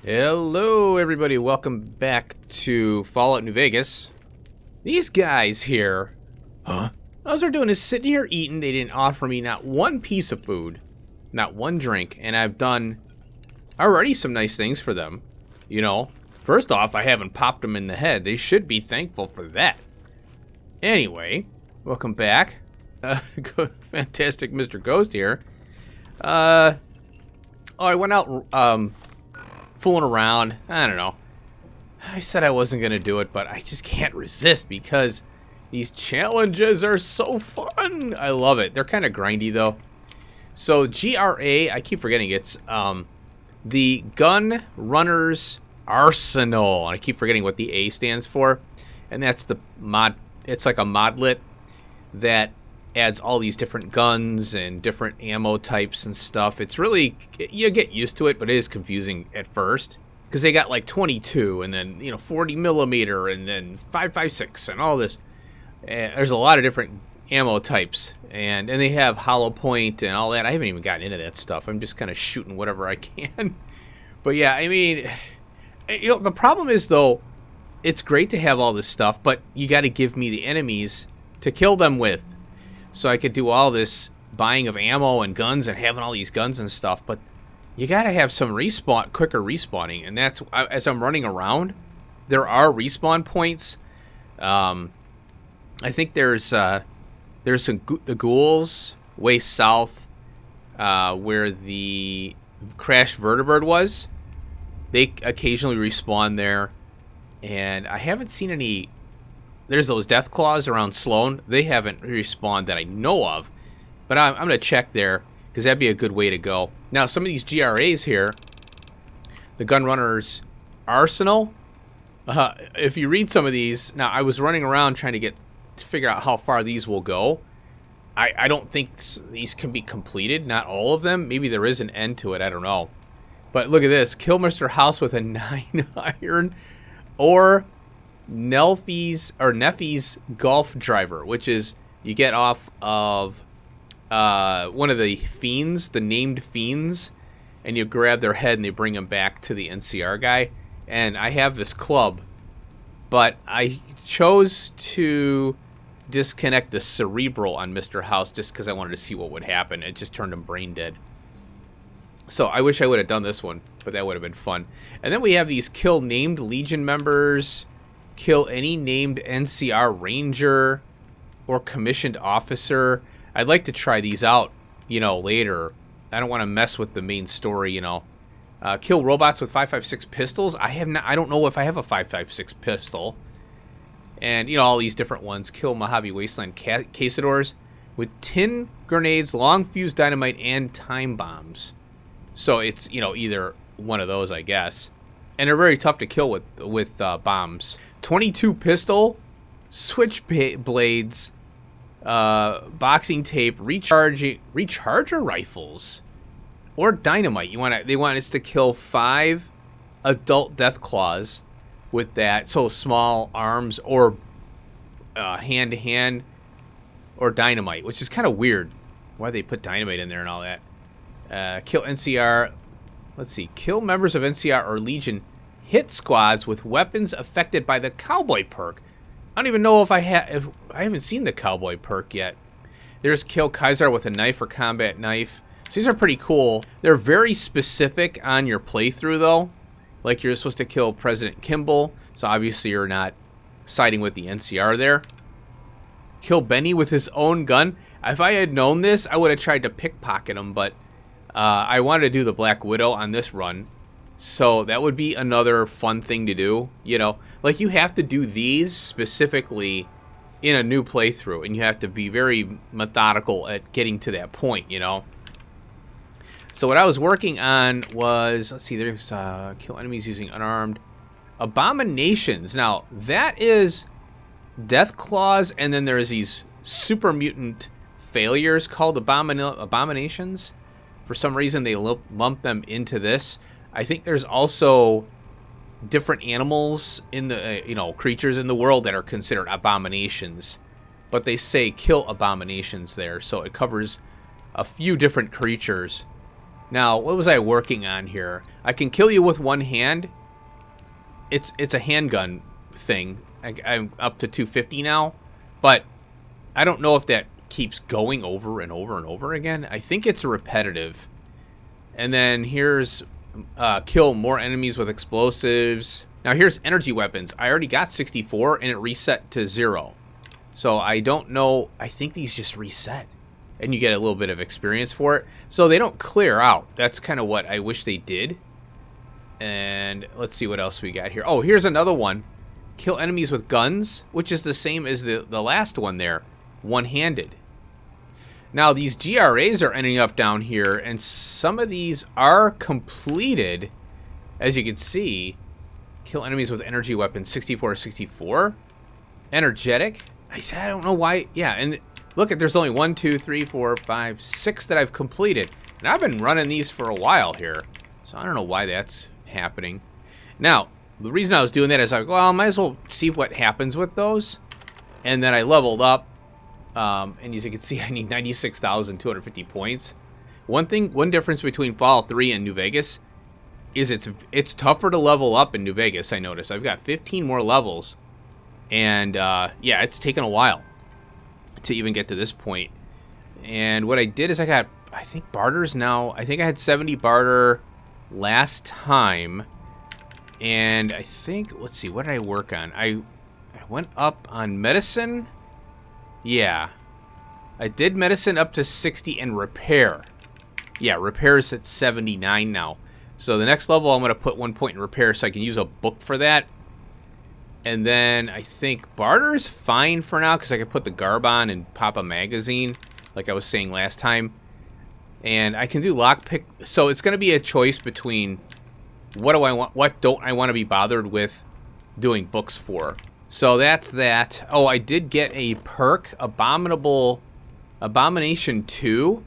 Hello everybody, welcome back to Fallout New Vegas. These guys here, all they're doing is sitting here eating. They didn't offer me not one piece of food, not one drink, and I've done already some nice things for them. You know, first off, I haven't popped them in the head. They should be thankful for that. Anyway, welcome back. Fantastic Mr. Ghost here. I went out, fooling around. I don't know. I said I wasn't going to do it, but I just can't resist because these challenges are so fun. I love it. They're kind of grindy, though. So, GRA, I keep forgetting it's the Gun Runner's Arsenal. And I keep forgetting what the A stands for. And that's the mod. It's like a modlet that adds all these different guns and different ammo types and stuff. It's really, you get used to it, but it is confusing at first because they got like 22 and then, 40 millimeter and then 5.56 and all this. There's a lot of different ammo types and they have hollow point and all that. I haven't even gotten into that stuff. I'm just kind of shooting whatever I can. But yeah, I mean, the problem is though, it's great to have all this stuff, but you got to give me the enemies to kill them with. So I could do all this buying of ammo and guns and having all these guns and stuff, but you gotta have some quicker respawning, and that's, as I'm running around, there are respawn points. I think there's the ghouls way south, where the crashed vertibird was. They occasionally respawn there, and I haven't seen any. There's those death claws around Sloan. They haven't respawned that I know of. But I'm going to check there because that'd be a good way to go. Now, some of these GRAs here, the Gun Runner's Arsenal, if you read some of these, now I was running around trying to figure out how far these will go. I don't think these can be completed, not all of them. Maybe there is an end to it, I don't know. But look at this, kill Mr. House with a 9 iron or Neffy's golf driver, which is you get off of one of the fiends, the named fiends, and you grab their head and they bring them back to the NCR guy. And I have this club, but I chose to disconnect the cerebral on Mr. House just because I wanted to see what would happen. It just turned him brain dead. So I wish I would have done this one, but that would have been fun. And then we have these kill named Legion members, kill any named NCR Ranger or commissioned officer. I'd like to try these out, later. I don't want to mess with the main story, Kill robots with 5.56 pistols. I don't know if I have a 5.56 pistol. And, all these different ones. Kill Mojave Wasteland Casadors with tin grenades, long fuse dynamite, and time bombs. So it's, either one of those, I guess. And they're very tough to kill with bombs. 22 pistol, switchblades, boxing tape, recharger rifles, or dynamite. They want us to kill 5 adult death claws with that. So small arms or hand to hand or dynamite, which is kind of weird. Why they put dynamite in there and all that. Kill NCR. Let's see. Kill members of NCR or Legion hit squads with weapons affected by the cowboy perk. I don't even know if I haven't seen the cowboy perk yet. There's kill Kaiser with a knife or combat knife. So these are pretty cool. They're very specific on your playthrough though. Like you're supposed to kill President Kimball. So obviously you're not siding with the NCR there. Kill Benny with his own gun. If I had known this, I would have tried to pickpocket him, but I wanted to do the Black Widow on this run. So that would be another fun thing to do, Like you have to do these specifically in a new playthrough, and you have to be very methodical at getting to that point, So what I was working on was, let's see, there's kill enemies using unarmed abominations. Now, that is death claws, and then there's these super mutant failures called abominations. For some reason, they lump them into this. I think there's also different animals in the, creatures in the world that are considered abominations. But they say kill abominations there, so it covers a few different creatures. Now, what was I working on here? I can kill you with one hand. It's a handgun thing. I'm up to 250 now, but I don't know if that keeps going over and over and over again. I think it's repetitive. And then here's kill more enemies with explosives. Now here's energy weapons. I already got 64 and it reset to 0. So I don't know. I think these just reset and you get a little bit of experience for it. So they don't clear out. That's kind of what I wish they did. And let's see what else we got here. Oh, here's another one. Kill enemies with guns, which is the same as the last one there. One-handed. Now, these GRAs are ending up down here, and some of these are completed. As you can see, kill enemies with energy weapons, 64 to 64. Energetic. I don't know why. Yeah, and look, there's only 1, 2, 3, 4, 5, 6 that I've completed. And I've been running these for a while here. So I don't know why that's happening. Now, the reason I was doing that is like, well, I might as well see what happens with those. And then I leveled up. And as you can see, I need 96,250 points. One difference between Fallout 3 and New Vegas is it's tougher to level up in New Vegas, I noticed. I've got 15 more levels. And, yeah, it's taken a while to even get to this point. And what I did is I think barters now. I think I had 70 barter last time. And I think, let's see, what did I work on? I went up on medicine. Yeah. I did medicine up to 60 and repair. Yeah, repair is at 79 now. So the next level, I'm going to put 1 point in repair so I can use a book for that. And then I think barter is fine for now because I can put the garb on and pop a magazine, like I was saying last time. And I can do lockpick. So it's going to be a choice between what do I want, what don't I want to be bothered with doing books for. So that's that. Oh, I did get a perk, Abomination 2.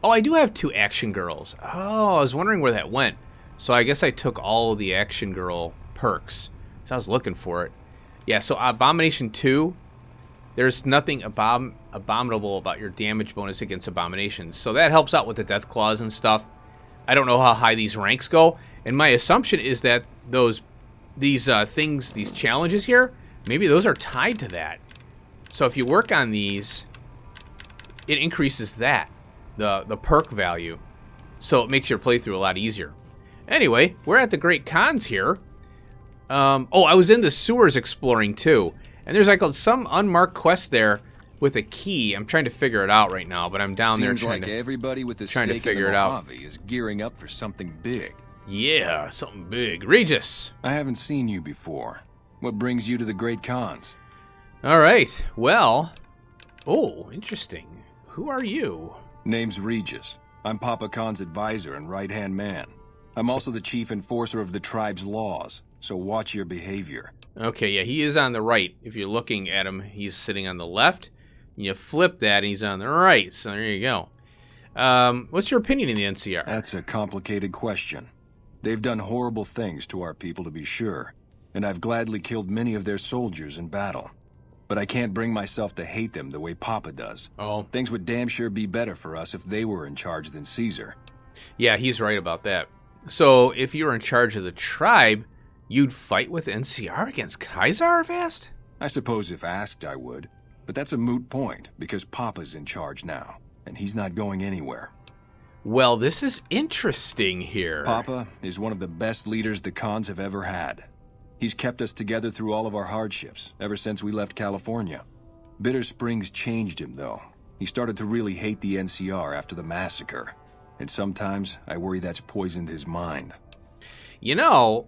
Oh, I do have 2 Action Girls. Oh, I was wondering where that went. So I guess I took all of the Action Girl perks. So I was looking for it. Yeah, so Abomination 2, there's nothing abominable about your damage bonus against abominations. So that helps out with the death claws and stuff. I don't know how high these ranks go. And my assumption is that these challenges here, maybe those are tied to that. So if you work on these, it increases that, the perk value. So it makes your playthrough a lot easier. Anyway, we're at the Great Khans here. Oh, I was in the sewers exploring too. And there's like some unmarked quest there with a key. I'm trying to figure it out right now, but I'm down there trying to everybody with a trying to figure it out. Is gearing up for something big. Yeah, something big. Regis. I haven't seen you before. What brings you to the Great Khans? All right. Well, oh, interesting. Who are you? Name's Regis. I'm Papa Khan's advisor and right-hand man. I'm also the chief enforcer of the tribe's laws, so watch your behavior. Okay, yeah, he is on the right. If you're looking at him, he's sitting on the left. You flip that, and he's on the right. So there you go. What's your opinion in the NCR? That's a complicated question. They've done horrible things to our people, to be sure, and I've gladly killed many of their soldiers in battle. But I can't bring myself to hate them the way Papa does. Oh. Things would damn sure be better for us if they were in charge than Caesar. Yeah, he's right about that. So if you were in charge of the tribe, you'd fight with NCR against Kaiser if asked? I suppose if asked, I would. But that's a moot point, because Papa's in charge now, and he's not going anywhere. Well, this is interesting here. Papa is one of the best leaders the Khans have ever had. He's kept us together through all of our hardships, ever since we left California. Bitter Springs changed him, though. He started to really hate the NCR after the massacre. And sometimes, I worry that's poisoned his mind. You know,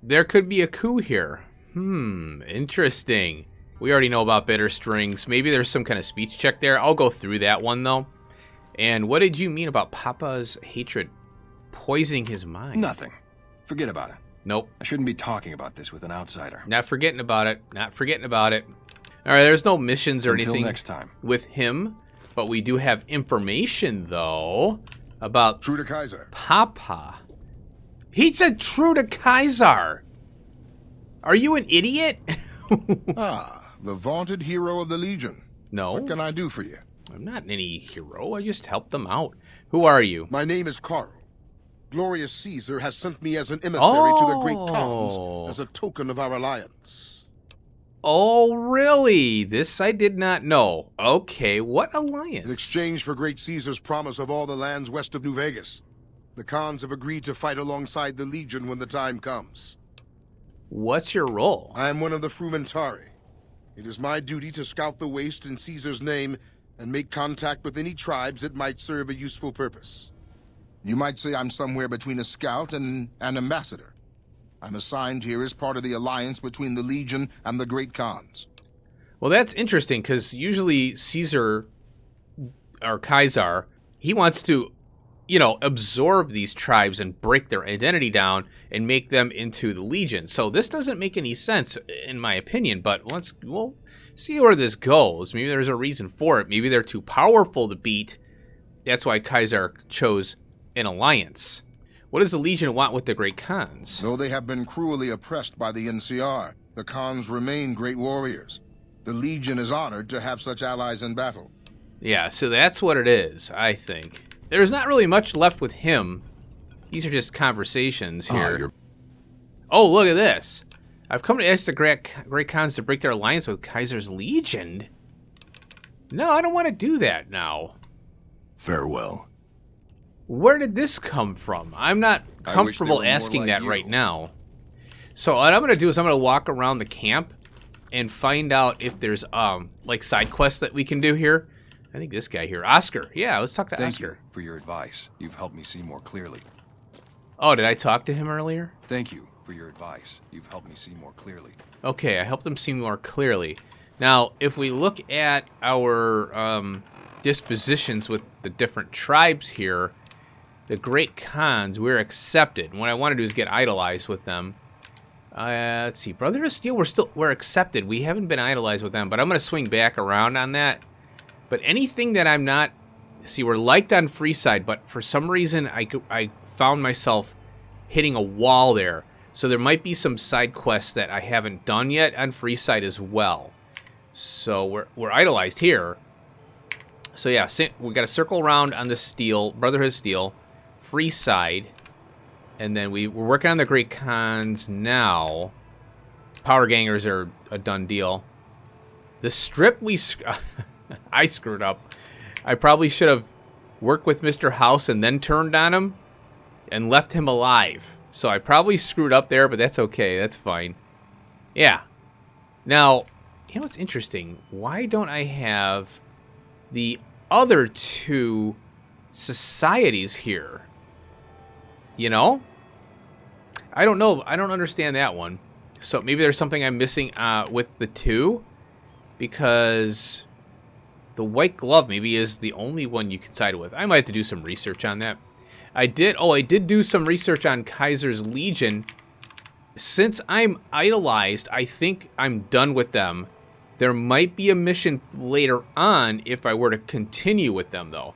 there could be a coup here. Interesting. We already know about Bitter Springs. Maybe there's some kind of speech check there. I'll go through that one, though. And what did you mean about Papa's hatred poisoning his mind? Nothing. Forget about it. Nope. I shouldn't be talking about this with an outsider. Not forgetting about it. Not forgetting about it. All right, there's no missions or anything next time with him. But we do have information, though, about True to Kaiser. Papa. He said true to Kaiser. Are you an idiot? The vaunted hero of the Legion. No. What can I do for you? I'm not any hero. I just helped them out. Who are you? My name is Carl. Glorious Caesar has sent me as an emissary to the great Oh. Khans as a token of our alliance. Oh, really? This I did not know. Okay, what alliance? In exchange for great Caesar's promise of all the lands west of New Vegas, the Khans have agreed to fight alongside the Legion when the time comes. What's your role? I am one of the Frumentari. It is my duty to scout the waste in Caesar's name and make contact with any tribes that might serve a useful purpose. You might say I'm somewhere between a scout and an ambassador. I'm assigned here as part of the alliance between the Legion and the Great Khans. Well, that's interesting, because usually Caesar, or Kaiser, he wants to, absorb these tribes and break their identity down and make them into the Legion. So this doesn't make any sense, in my opinion, but we'll see where this goes. Maybe there's a reason for it. Maybe they're too powerful to beat. That's why Kaiser chose an alliance. What does the Legion want with the Great Khans? Though they have been cruelly oppressed by the NCR, the Khans remain great warriors. The Legion is honored to have such allies in battle. Yeah, so that's what it is, I think. There's not really much left with him. These are just conversations here. Oh, look at this. I've come to ask the Great Khans to break their alliance with Kaiser's Legion. No, I don't want to do that now. Farewell. Where did this come from? I'm not comfortable asking that right now. So what I'm going to do is I'm going to walk around the camp and find out if there's like side quests that we can do here. I think this guy here, Oscar. Yeah, let's talk to Thank Oscar. you for your advice. You've helped me see more clearly. Oh, did I talk to him earlier? Thank you for your advice. You've helped me see more clearly. Okay, I helped him see more clearly. Now, if we look at our dispositions with the different tribes here, the Great Khans, we're accepted. What I want to do is get idolized with them. Let's see, Brother of Steel, we're accepted. We haven't been idolized with them, but I'm going to swing back around on that. But anything that I'm not... See, we're liked on Freeside, but for some reason I found myself hitting a wall there. So there might be some side quests that I haven't done yet on Freeside as well. So we're idolized here. So yeah, we got to circle around on the Steel, Brotherhood Steel, Freeside, and then we're working on the Great Khans now. Power Gangers are a done deal. The Strip, I screwed up. I probably should have worked with Mr. House and then turned on him and left him alive. So I probably screwed up there, but that's okay. That's fine. Yeah. Now, you know what's interesting? Why don't I have the other two societies here? You know? I don't know. I don't understand that one. So maybe there's something I'm missing with the two, because the White Glove maybe is the only one you can side with. I might have to do some research on that. I did do some research on Kaiser's Legion. Since I'm idolized, I think I'm done with them. There might be a mission later on if I were to continue with them, though.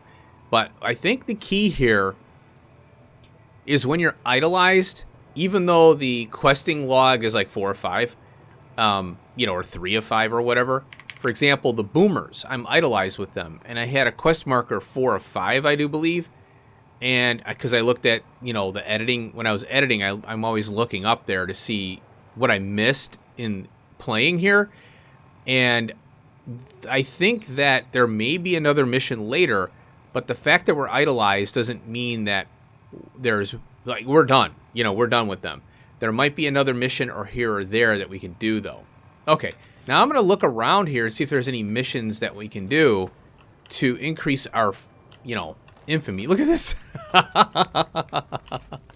But I think the key here is when you're idolized, even though the questing log is like 4 or 5, or 3 of 5 or whatever. For example, the Boomers, I'm idolized with them. And I had a quest marker 4 of 5, I do believe. And because I looked at, the editing, when I was editing, I'm always looking up there to see what I missed in playing here. And I think that there may be another mission later, but the fact that we're idolized doesn't mean that we're done. We're done with them. There might be another mission or here or there that we can do, though. Okay, now I'm going to look around here and see if there's any missions that we can do to increase our, infamy. Look at this.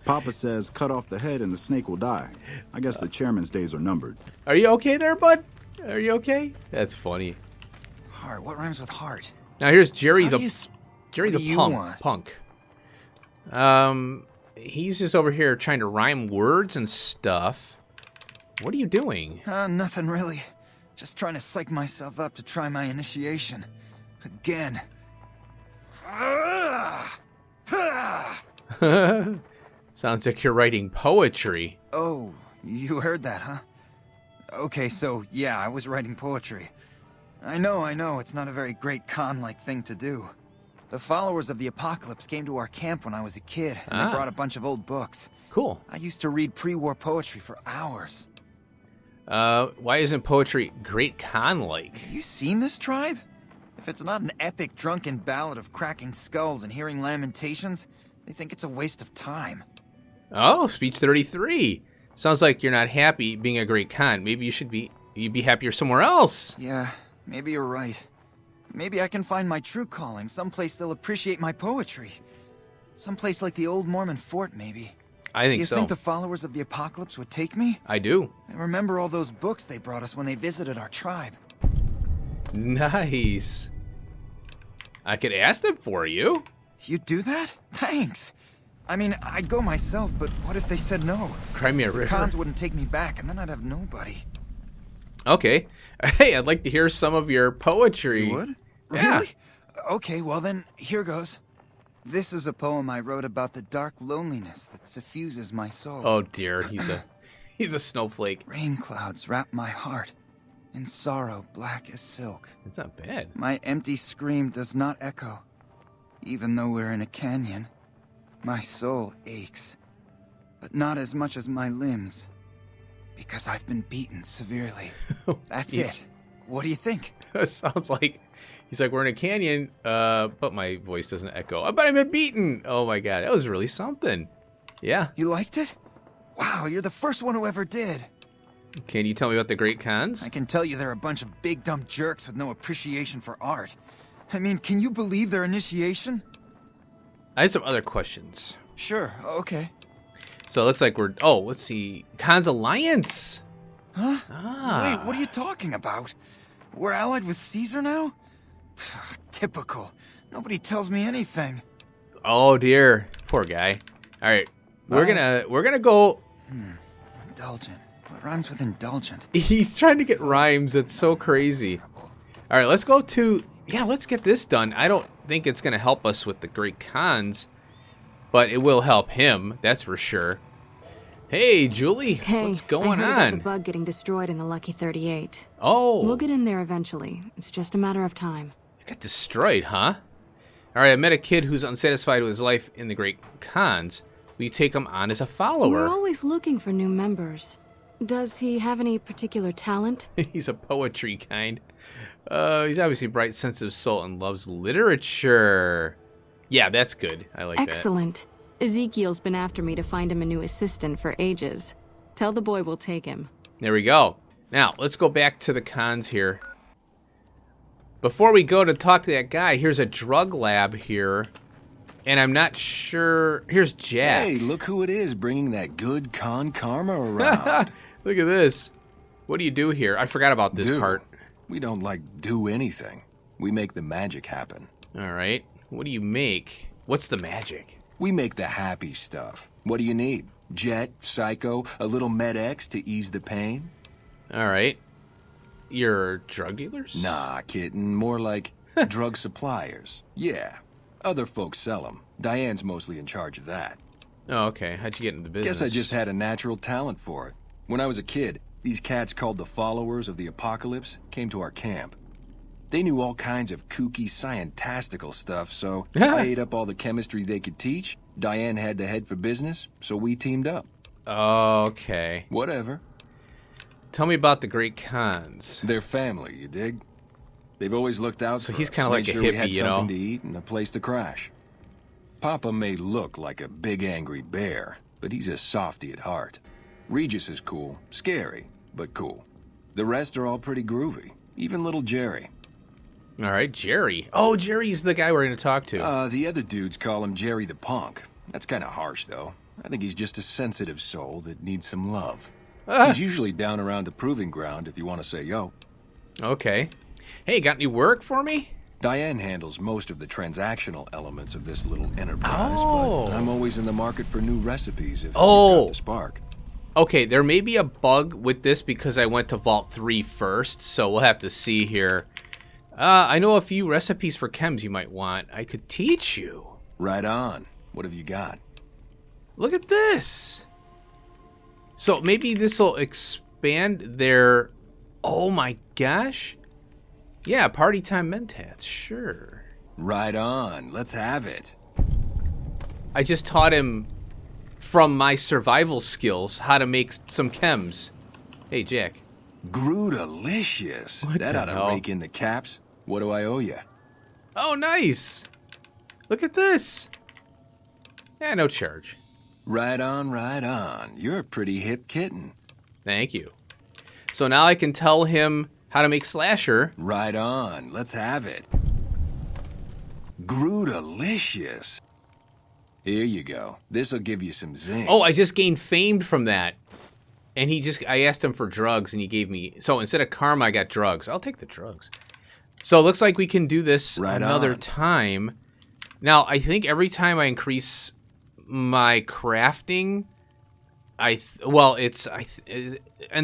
Papa says cut off the head and the snake will die. I guess the chairman's days are numbered. Are you okay there, bud? Are you okay? That's funny. Heart. What rhymes with heart? Now here's Jerry What the do you punk. He's just over here trying to rhyme words and stuff. What are you doing? Nothing really. Just trying to psych myself up to try my initiation. Again. Sounds like you're writing poetry. Oh, you heard that, huh? Okay, so, yeah, I was writing poetry. I know, it's not a very great Khan-like thing to do. The followers of the apocalypse came to our camp when I was a kid, and they brought a bunch of old books. Cool. I used to read pre-war poetry for hours. Why isn't poetry Great Khan-like? Have you seen this tribe? If it's not an epic drunken ballad of cracking skulls and hearing lamentations, they think it's a waste of time. Oh, speech 33. Sounds like you're not happy being a Great Khan. Maybe you'd be happier somewhere else. Yeah, maybe you're right. Maybe I can find my true calling, someplace they'll appreciate my poetry. Someplace like the old Mormon fort, maybe. I think so. Do you think the followers of the apocalypse would take me? I do. I remember all those books they brought us when they visited our tribe. Nice. I could ask them for you. You'd do that? Thanks. I mean, I'd go myself, but what if they said no? Cry me a The river. cons wouldn't take me back, and then I'd have nobody. Okay. Hey, I'd like to hear some of your poetry. You would? Yeah. Really? Okay, well then, here goes. This is a poem I wrote about the dark loneliness that suffuses my soul. Oh dear, he's a snowflake. Rain clouds wrap my heart in sorrow black as silk. It's not bad. My empty scream does not echo. Even though we're in a canyon, my soul aches. But not as much as my limbs. Because I've been beaten severely. That's it. What do you think? That sounds like he's like, we're in a canyon, but my voice doesn't echo. But I've been beaten. Oh my god, that was really something. Yeah. You liked it? Wow, you're the first one who ever did. Can you tell me about the Great Khans? I can tell you they're a bunch of big dumb jerks with no appreciation for art. I mean, can you believe their initiation? I have some other questions. Sure, okay. So it looks like let's see. Khans Alliance. Huh? Ah. Wait, what are you talking about? We're allied with Caesar now? Typical. Nobody tells me anything. Oh dear. Poor guy. All right. We're gonna go. Indulgent. What rhymes with indulgent? He's trying to get rhymes. It's so crazy. All right, let's go to... Yeah, let's get this done. I don't think it's going to help us with the Great Khans, but it will help him, that's for sure. Hey, Julie, Hey, what's going I heard about the on? bug getting destroyed in the Lucky 38. Oh, We'll get in there eventually. It's just a matter of time. it got destroyed, huh? All right, I met a kid who's unsatisfied with his life in the Great Khans. Will you take him on as a follower? We're always looking for new members. Does he have any particular talent? He's a poetry kind. He's obviously bright, sensitive soul, and loves literature. Yeah, that's good. I like that. Excellent. Ezekiel's been after me to find him a new assistant for ages. Tell the boy we'll take him. There we go. Now, let's go back to the cons here. Before we go to talk to that guy, here's a drug lab here. And I'm not sure... Here's Jack. Hey, look who it is bringing that good con karma around. Look at this. What do you do here? I forgot about this Do. part. We don't, do anything. We make the magic happen. All right. What do you make? What's the magic? We make the happy stuff. What do you need? Jet, Psycho, a little Med-X to ease the pain? All right. You're drug dealers? Nah, kitten. More like drug suppliers. Yeah. Other folks sell them. Diane's mostly in charge of that. Oh, okay. How'd you get into the business? Guess I just had a natural talent for it. When I was a kid, these cats called the followers of the apocalypse came to our camp. They knew all kinds of kooky, scientistical stuff, so I ate up all the chemistry they could teach. Diane had to head for business, so we teamed up. Okay. Whatever. Tell me about the Great Khans. They're family, you dig? They've always looked out So for he's us, kinda made like a sure we had hippie, you know? something to eat and a place to crash. Papa may look like a big angry bear, but he's a softy at heart. Regis is cool, scary, but cool. The rest are all pretty groovy, even little Jerry. All right, Jerry. Oh, Jerry's the guy we're going to talk to. The other dudes call him Jerry the Punk. That's kind of harsh, though. I think he's just a sensitive soul that needs some love. He's usually down around the proving ground if you want to say yo. Okay. Hey, got any work for me? Diane handles most of the transactional elements of this little enterprise, Oh. but I'm always in the market for new recipes if you've Oh. got the spark. Okay, there may be a bug with this because I went to Vault 3 first, so we'll have to see here. I know a few recipes for chems you might want. I could teach you. Right on. What have you got? Look at this. So maybe this will expand their... Oh my gosh. Yeah, party time mentats, sure. Right on. Let's have it. I just taught him from my survival skills how to make some chems. Hey, Jack. Grootalicious. What That the ought to hell? rake in the caps. What do I owe you? Oh, nice. Look at this. Yeah, no charge. Right on, right on. You're a pretty hip kitten. Thank you. So now I can tell him how to make slasher. Right on. Let's have it. Grootalicious. Here you go. This'll give you some zing. Oh, I just gained fame from that. And I asked him for drugs and he gave me, so instead of karma, I got drugs. I'll take the drugs. So it looks like we can do this Right another on. time. Now, I think every time I increase my crafting, and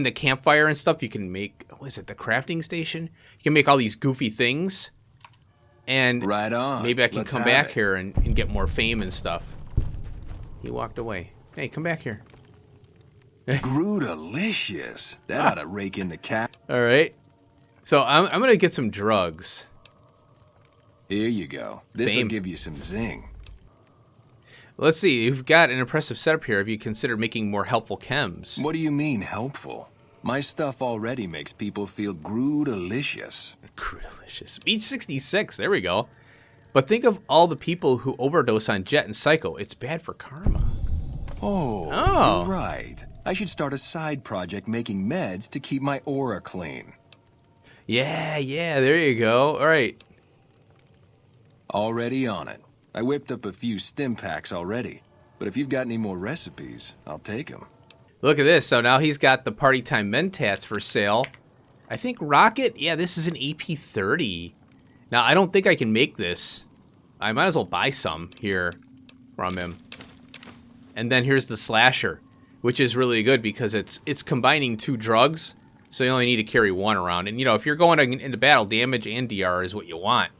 the campfire and stuff, you can make, what is it, the crafting station? You can make all these goofy things. And Right on. maybe I can Let's come have back it. here and get more fame and stuff. He walked away. Hey, come back here. Grootalicious. That ought to rake in the cap. All right. So I'm going to get some drugs. Here you go. This'll Fame. give you some zing. Let's see. You've got an impressive setup here. Have you considered making more helpful chems? What do you mean helpful? My stuff already makes people feel grootalicious. Delicious. Speech 66. There we go. But think of all the people who overdose on Jet and Psycho. It's bad for karma. Oh, Oh. you're right. I should start a side project making meds to keep my aura clean. Yeah, there you go. All right. Already on it. I whipped up a few stim packs already. But if you've got any more recipes, I'll take them. Look at this. So now he's got the Party Time Mentats for sale. I think Rocket, yeah, this is an EP30. Now, I don't think I can make this. I might as well buy some here from him. And then here's the Slasher, which is really good because it's combining two drugs, so you only need to carry one around. And, you know, if you're going into battle, damage and DR is what you want.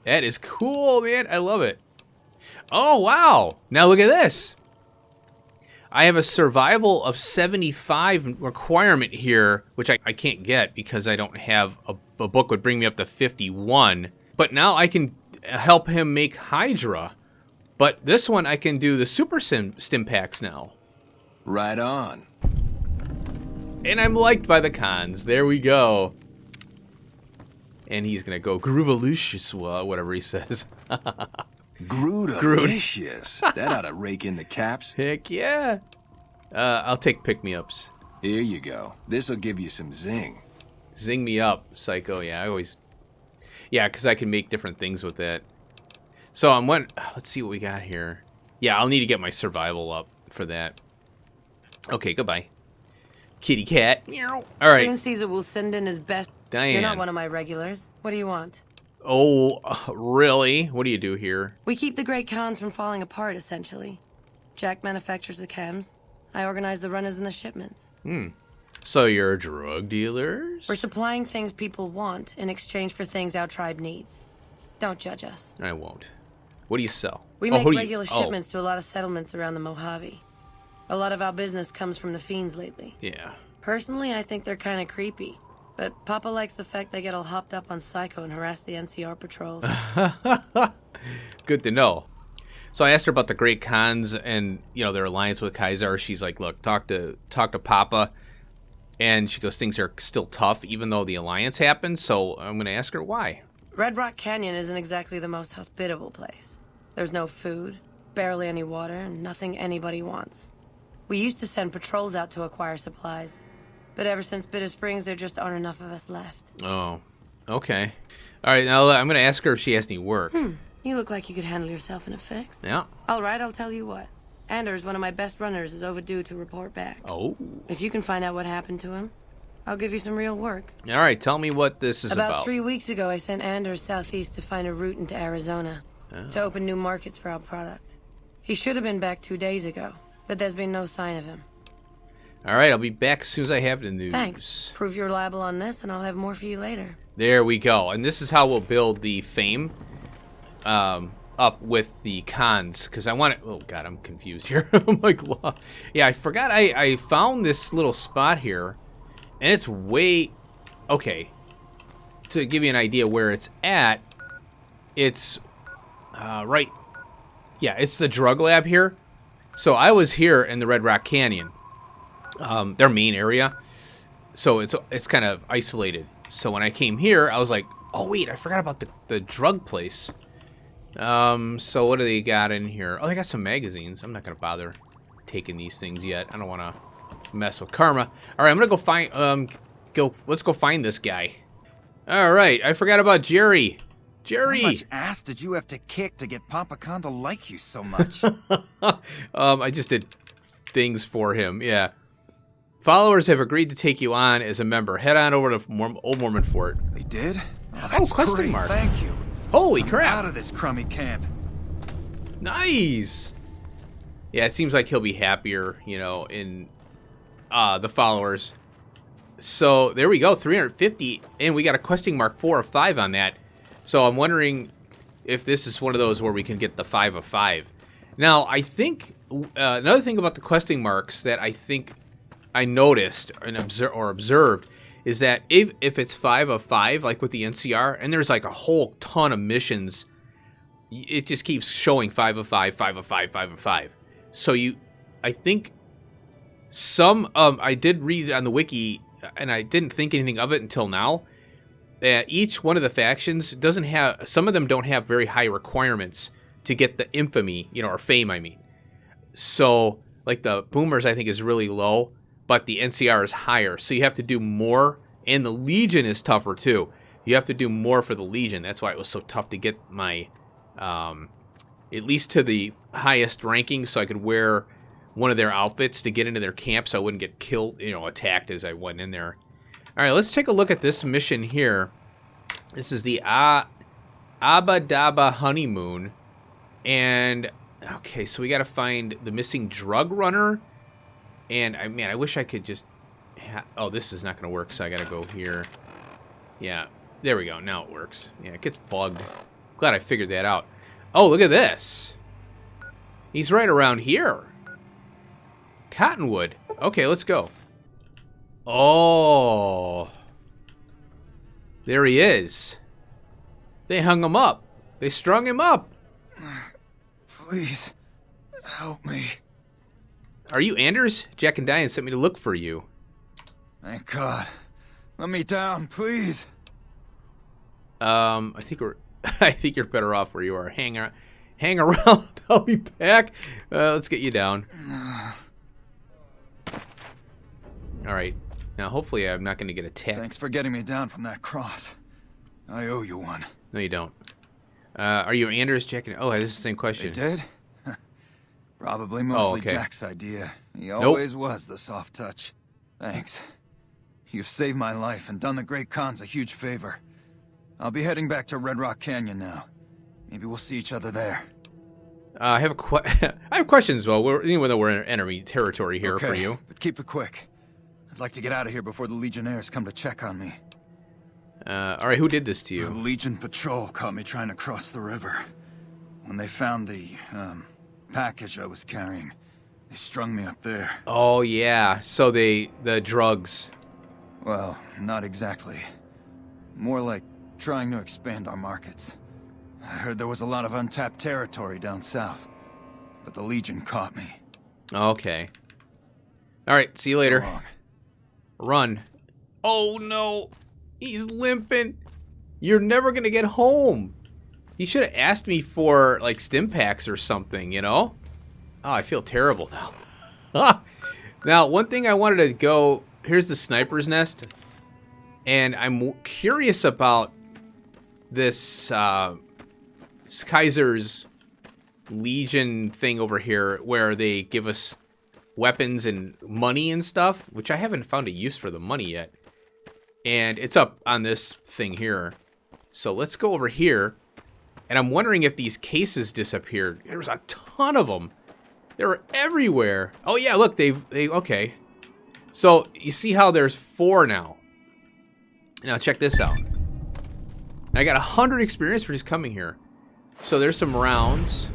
That is cool, man. I love it. Oh, wow. Now look at this. I have a survival of 75 requirement here, which I can't get because I don't have a book would bring me up to 51. But now I can help him make Hydra. But this one I can do the super stim packs now. Right on. And I'm liked by the cons. There we go. And he's going to go Groovalicious, whatever he says. Grootalicious. That ought to rake in the caps. Heck yeah. I'll take pick-me-ups. Here you go. This'll give you some zing. Zing me up, Psycho. Yeah, because I can make different things with that. So let's see what we got here. Yeah, I'll need to get my survival up for that. Okay, goodbye. Kitty cat. Meow. All right. Soon Caesar will send in his best. Diane. You're not one of my regulars. What do you want? Oh, really? What do you do here? We keep the great cons from falling apart, essentially. Jack manufactures the chems. I organize the runners and the shipments. So you're drug dealers? We're supplying things people want in exchange for things our tribe needs. Don't judge us. I won't. What do you sell? We Oh, make who do you- regular shipments to a lot of settlements around the Mojave. A lot of our business comes from the fiends lately. Yeah. Personally, I think they're kind of creepy. But Papa likes the fact they get all hopped up on Psycho and harass the NCR patrols. Good to know. So I asked her about the Great Khans and, you know, their alliance with Kaiser. She's like, look, talk to Papa. And she goes, things are still tough, even though the alliance happened. So I'm going to ask her why. Red Rock Canyon isn't exactly the most hospitable place. There's no food, barely any water, and nothing anybody wants. We used to send patrols out to acquire supplies. But ever since Bitter Springs, there just aren't enough of us left. Oh, okay. All right, now I'm going to ask her if she has any work. You look like you could handle yourself in a fix. Yeah. All right, I'll tell you what. Anders, one of my best runners, is overdue to report back. Oh. If you can find out what happened to him, I'll give you some real work. All right, tell me what this is about. About 3 weeks ago, I sent Anders southeast to find a route into Arizona to open new markets for our product. He should have been back 2 days ago, but there's been no sign of him. All right, I'll be back as soon as I have the news. Thanks. Prove you're reliable on this, and I'll have more for you later. There we go. And this is how we'll build the fame up with the cons. Because I want it... Oh, God, I'm confused here. I'm like, yeah, I forgot I found this little spot here. And it's way... Okay. To give you an idea where it's at, it's right. Yeah, it's the drug lab here. So I was here in the Red Rock Canyon, their main area. So it's kind of isolated. So when I came here, I was like, oh wait, I forgot about the drug place. So what do they got in here? Oh, they got some magazines. I'm not gonna bother taking these things yet. I don't want to mess with karma. All right, I'm gonna go find. Let's go find this guy. All right, I forgot about Jerry. Jerry. How much ass did you have to kick to get Papa Khan to like you so much? I just did things for him. Yeah. Followers have agreed to take you on as a member. Head on over to Old Mormon Fort. They did? Oh, that's question great. mark. Thank you. Holy I'm crap. out of this crummy camp. Nice. Yeah, it seems like he'll be happier, you know, in the followers. So there we go, 350, and we got a questing mark 4 of 5 on that. So I'm wondering if this is one of those where we can get the 5 of 5. Now, I think another thing about the questing marks that I think I noticed and observed is that if it's 5 of 5, like with the NCR, and there's like a whole ton of missions, it just keeps showing 5 of 5, 5 of 5, 5 of 5. So I think I did read on the wiki, and I didn't think anything of it until now, that each one of the factions doesn't have, some of them don't have very high requirements to get the infamy, you know, or fame, I mean. So, like the Boomers, I think, is really low, but the NCR is higher. So you have to do more, and the Legion is tougher, too. You have to do more for the Legion. That's why it was so tough to get my, at least to the highest ranking, so I could wear one of their outfits to get into their camp so I wouldn't get killed, you know, attacked as I went in there. All right, let's take a look at this mission here. This is the Abadaba Honeymoon. And, okay, so we got to find the missing drug runner. And, I wish I could just... oh, this is not going to work, so I got to go here. Yeah, there we go. Now it works. Yeah, it gets bugged. Glad I figured that out. Oh, look at this. He's right around here. Cottonwood. Okay, let's go. Oh. There he is. They hung him up. They strung him up. Please, help me. Are you Anders? Jack and Diane sent me to look for you. Thank God. Let me down, please. I think you're better off where you are. Hang around. I'll be back. Let's get you down. All right. Now, hopefully, I'm not going to get attacked. Thanks for getting me down from that cross. I owe you one. No, you don't. Are you Anders, Jack? Oh, this is the same question. They did? Probably mostly okay. Jack's idea. He always was the soft touch. Thanks. You've saved my life and done the Great Khans a huge favor. I'll be heading back to Red Rock Canyon now. Maybe we'll see each other there. I have questions. Well, even though we're in enemy territory here for you. But keep it quick. I'd like to get out of here before the Legionnaires come to check on me. All right, who did this to you? The Legion patrol caught me trying to cross the river. When they found the package I was carrying, they strung me up there. Oh yeah, so the drugs. Well, not exactly. More like trying to expand our markets. I heard there was a lot of untapped territory down south, but the Legion caught me. Okay. All right, see you later. So long. Run. Oh no, he's limping. You're never gonna get home. He should have asked me for like stim packs or something, you know? Oh, I feel terrible now. Now, one thing I wanted to go, here's the sniper's nest. And I'm curious about this Kaiser's Legion thing over here where they give us weapons and money and stuff, which I haven't found a use for the money yet. And it's up on this thing here. So let's go over here. And I'm wondering if these cases disappeared. There was a ton of them. They were everywhere. Oh yeah, look, they okay. So you see how there's 4 now. Now check this out. I got 100 experience for just coming here. So there's some rounds.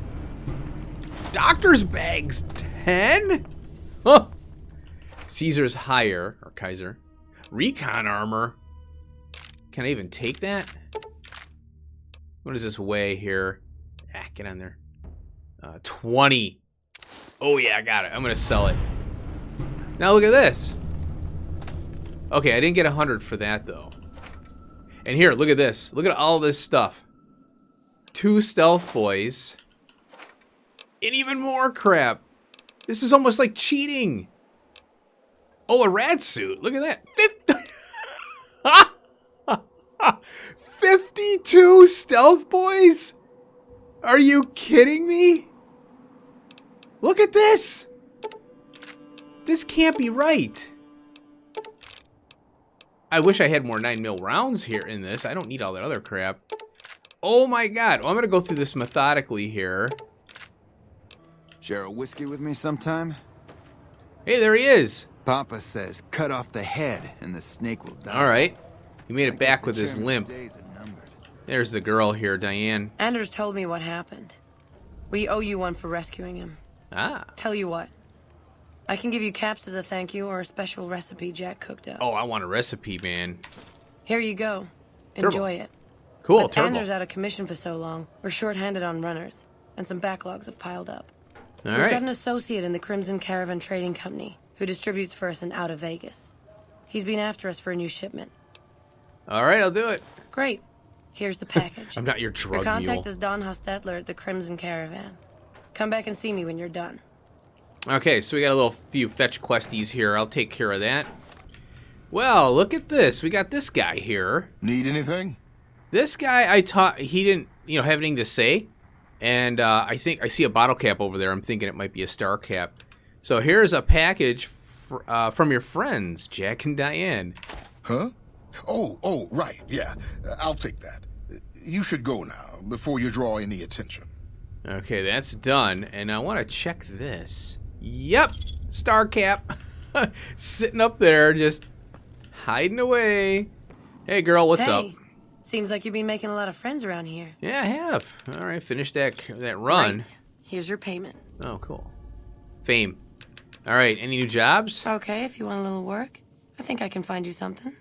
Doctor's bags, 10? Huh. Caesar's higher, or Kaiser. Recon armor. Can I even take that? What does this weigh here? Ah, get on there. 20. Oh, yeah, I got it. I'm going to sell it. Now look at this. Okay, I didn't get 100 for that, though. And here, look at this. Look at all this stuff. 2 stealth boys. And even more crap. This is almost like cheating. Oh, a rat suit. Look at that. 52 stealth boys? Are you kidding me? Look at this. This can't be right. I wish I had more 9mm rounds here in this. I don't need all that other crap. Oh my god. Well, I'm going to go through this methodically here. Share a whiskey with me sometime? Hey, there he is. Papa says cut off the head and the snake will die. All right. He made I it guess back the with his chairman's limp. days are numbered. There's the girl here, Diane. Anders told me what happened. We owe you one for rescuing him. Ah. Tell you what. I can give you caps as a thank you or a special recipe Jack cooked up. Oh, I want a recipe, man. Here you go. Turbo. Enjoy it. Cool, With turbo. Anders out of commission for so long, we're short-handed on runners, and some backlogs have piled up. All We've right. got an associate in the Crimson Caravan Trading Company who distributes for us in out of Vegas. He's been after us for a new shipment. All right, I'll do it. Great. Here's the package. I'm not your drug Your contact mule. is Don Hostetler at the Crimson Caravan. Come back and see me when you're done. Okay, so we got a little few fetch questies here. I'll take care of that. Well, look at this. We got this guy here. Need anything? This guy, I taught, he didn't, have anything to say. And I think I see a bottle cap over there. I'm thinking it might be a star cap. So here's a package from your friends, Jack and Diane. Huh? Oh, right, yeah. I'll take that. You should go now, before you draw any attention. Okay, that's done. And I want to check this. Yep, star cap. Sitting up there, just hiding away. Hey, girl, what's up? Hey, seems like you've been making a lot of friends around here. Yeah, I have. All right, finish that run. Great. Here's your payment. Oh, cool. Fame. All right, any new jobs? Okay, if you want a little work, I think I can find you something.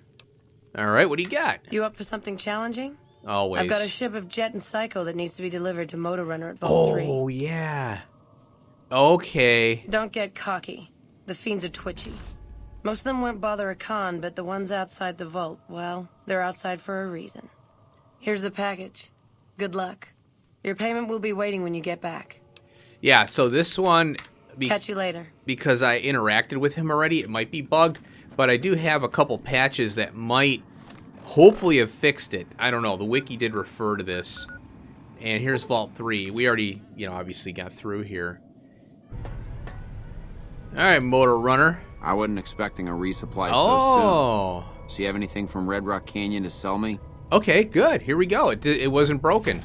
All right, what do you got? You up for something challenging? Always. I've got a ship of Jet and Psycho that needs to be delivered to Motor Runner at Vault 3. Oh, yeah. Okay. Don't get cocky. The fiends are twitchy. Most of them won't bother a con, but the ones outside the vault, well, they're outside for a reason. Here's the package. Good luck. Your payment will be waiting when you get back. Yeah, so this one, Catch you later. because I interacted with him already, it might be bugged, but I do have a couple patches that might hopefully have fixed it. I don't know. The wiki did refer to this. And here's Vault 3. We already, obviously got through here. All right, Motor Runner. I wasn't expecting a resupply so Oh. soon. So you have anything from Red Rock Canyon to sell me? Okay, good. Here we go. It wasn't broken.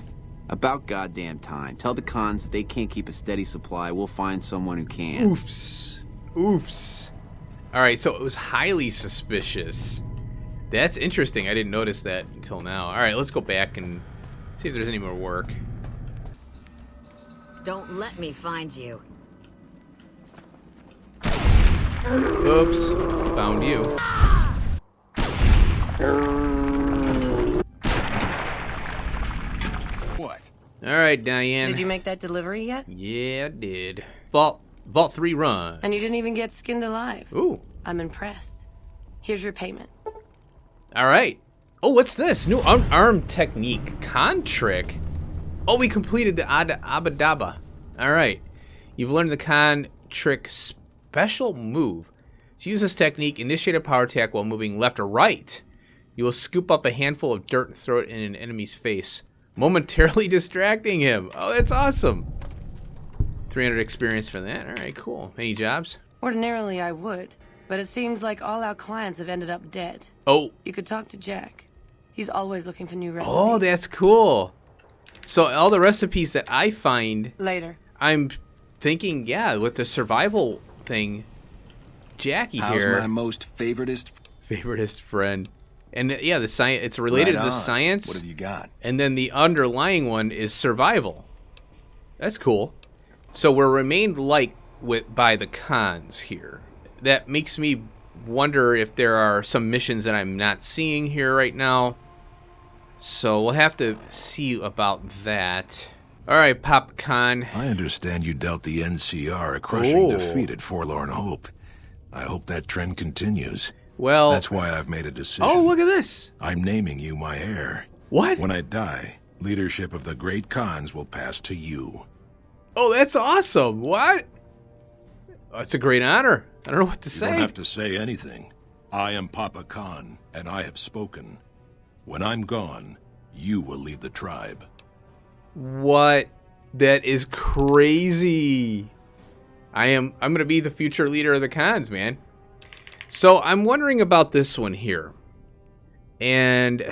About goddamn time. Tell the cons that they can't keep a steady supply. We'll find someone who can. Oofs. Oofs. All right, so it was highly suspicious. That's interesting. I didn't notice that until now. All right, let's go back and see if there's any more work. Don't let me find you. Oops. Found you. What? All right, Diane. Did you make that delivery yet? Yeah, I did. Vault 3 run. And you didn't even get skinned alive. Ooh. I'm impressed. Here's your payment. All right. Oh, what's this? New unarmed technique. Con trick. Oh, we completed the Abadaba. All right. You've learned the con trick special move. To use this technique, initiate a power attack while moving left or right. You will scoop up a handful of dirt and throw it in an enemy's face, momentarily distracting him. Oh, that's awesome. 300 experience for that. All right, cool. Any jobs? Ordinarily I would, but it seems like all our clients have ended up dead. Oh. You could talk to Jack. He's always looking for new recipes. Oh, that's cool. So all the recipes that I find, Later. I'm thinking, yeah, with the survival thing, Jackie How's here, my most favoritist friend. And yeah, the science, it's related Right to the on. science. What have you got? And then the underlying one is survival. That's cool. So we're remained by the cons here. That makes me wonder if there are some missions that I'm not seeing here right now. So we'll have to see about that. All right, Pop Khan. I understand you dealt the NCR a crushing defeat at Forlorn Hope. I hope that trend continues. Well, that's why I've made a decision. Oh, look at this. I'm naming you my heir. What? When I die, leadership of the great Khans will pass to you. Oh, that's awesome. What? That's a great honor. I don't know what to say. You don't have to say anything. I am Papa Khan, and I have spoken. When I'm gone, you will lead the tribe. What? That is crazy. I'm going to be the future leader of the Khans, man. So I'm wondering about this one here. And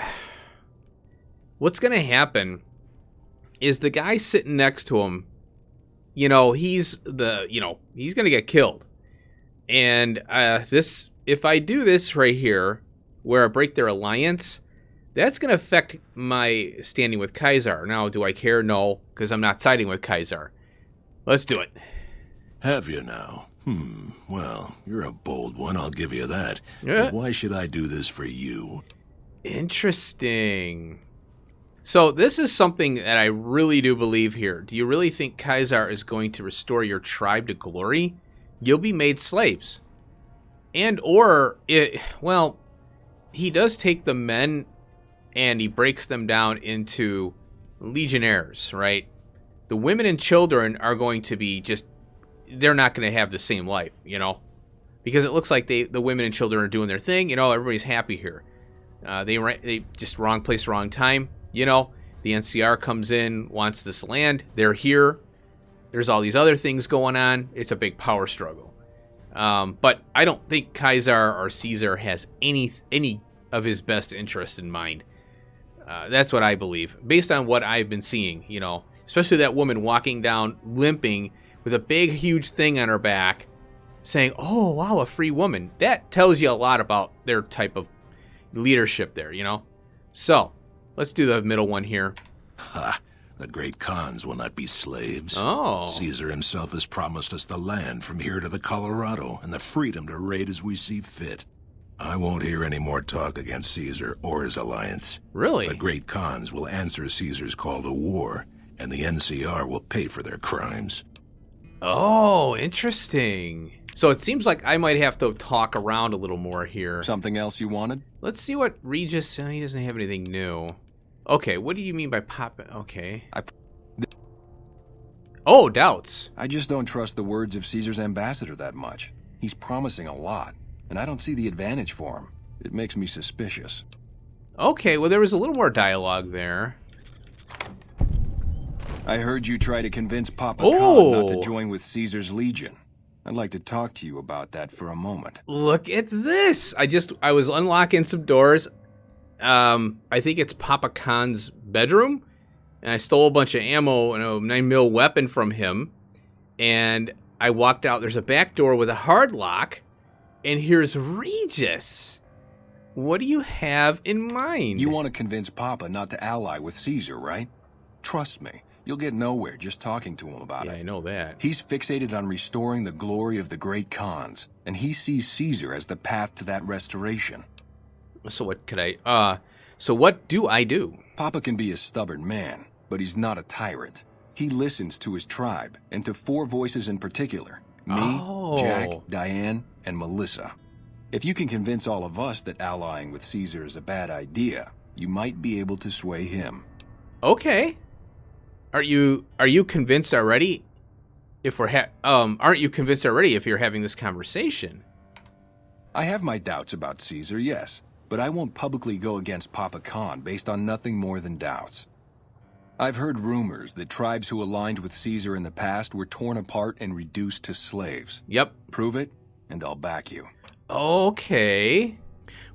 what's going to happen is the guy sitting next to him, he's going to get killed. And if I do this right here, where I break their alliance, that's going to affect my standing with Caesar. Now, do I care? No, because I'm not siding with Caesar. Let's do it. Have you now? Well, you're a bold one, I'll give you that. Yeah. But why should I do this for you? Interesting. So this is something that I really do believe here. Do you really think Caesar is going to restore your tribe to glory? You'll be made slaves. He does take the men and he breaks them down into legionnaires, right? The women and children are going to be they're not going to have the same life, because it looks like the women and children are doing their thing. Everybody's happy here. They just wrong place, wrong time. The NCR comes in, wants this land. They're here. There's all these other things going on. It's a big power struggle. But I don't think Caesar or Caesar has any of his best interest in mind. That's what I believe, based on what I've been seeing. Especially that woman walking down, limping, with a big, huge thing on her back, saying, "Oh, wow, a free woman." That tells you a lot about their type of leadership there, So, let's do the middle one here. Ha! The great Khans will not be slaves. Oh. Caesar himself has promised us the land from here to the Colorado and the freedom to raid as we see fit. I won't hear any more talk against Caesar or his alliance. Really? The great Khans will answer Caesar's call to war, and the NCR will pay for their crimes. Oh, interesting. So it seems like I might have to talk around a little more here. Something else you wanted? Let's see what Regis... he doesn't have anything new. Okay, what do you mean by pop... Okay. Doubts. I just don't trust the words of Caesar's ambassador that much. He's promising a lot, and I don't see the advantage for him. It makes me suspicious. Okay, well, there was a little more dialogue there. I heard you try to convince Papa Khan not to join with Caesar's Legion. I'd like to talk to you about that for a moment. Look at this. I was unlocking some doors. I think it's Papa Khan's bedroom. And I stole a bunch of ammo and a 9mm weapon from him. And I walked out. There's a back door with a hard lock. And here's Regis. What do you have in mind? You want to convince Papa not to ally with Caesar, right? Trust me. You'll get nowhere just talking to him about it. Yeah, I know that. He's fixated on restoring the glory of the great Khans, and he sees Caesar as the path to that restoration. So what do I do? Papa can be a stubborn man, but he's not a tyrant. He listens to his tribe, and to 4 voices in particular. Me, Jack, Diane, and Melissa. If you can convince all of us that allying with Caesar is a bad idea, you might be able to sway him. Okay. Are you convinced already? Aren't you convinced already if you're having this conversation? I have my doubts about Caesar, yes, but I won't publicly go against Papa Khan based on nothing more than doubts. I've heard rumors that tribes who aligned with Caesar in the past were torn apart and reduced to slaves. Yep. Prove it, and I'll back you. Okay.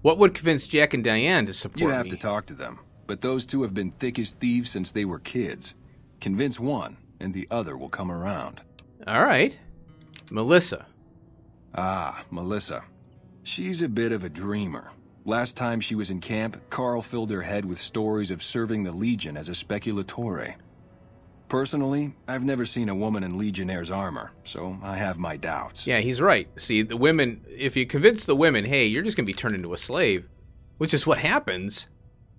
What would convince Jack and Diane to support me? You'd have to talk to them, but those two have been thick as thieves since they were kids. Convince one, and the other will come around. All right. Melissa. Ah, Melissa. She's a bit of a dreamer. Last time she was in camp, Carl filled her head with stories of serving the Legion as a speculatore. Personally, I've never seen a woman in Legionnaire's armor, so I have my doubts. Yeah, he's right. See, the women, if you convince the women, hey, you're just going to be turned into a slave, which is what happens,